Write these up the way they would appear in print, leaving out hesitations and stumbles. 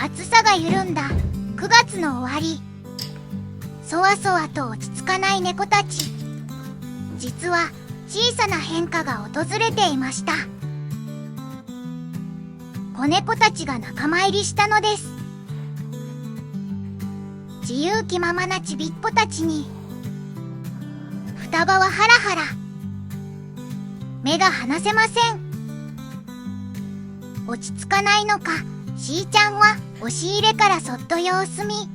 暑さが緩んだ9月の終わり、そわそわと落ち着かない猫たち。実は小さな変化が訪れていました。子猫たちが仲間入りしたのです。自由気ままなちびっこたちに双葉はハラハラ、目が離せません。落ち着かないのか、しーちゃんは押し入れからそっと様子見。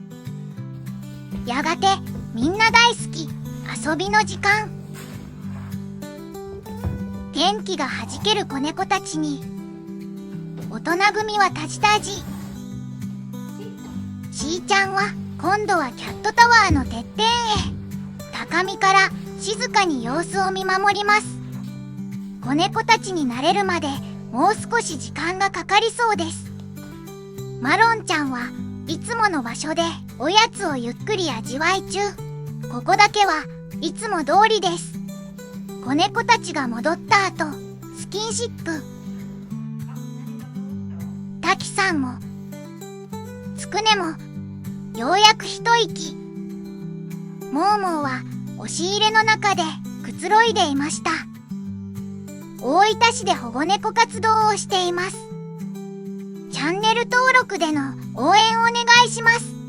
やがてみんな大好き遊びの時間。元気がはじける子猫たちに大人組はタジタジ。しーちゃんは今度はキャットタワーのてっぺんへ。高みから静かに様子を見守ります。子猫たちに慣れるまでもう少し時間がかかりそうです。マロンちゃんはいつもの場所でおやつをゆっくり味わい中。ここだけはいつも通りです。子猫たちが戻った後、スキンシップ。タキさんもつくねもようやく一息。モーモーは押し入れの中でくつろいでいました。大分市で保護猫活動をしています。チャンネル登録での応援お願いします。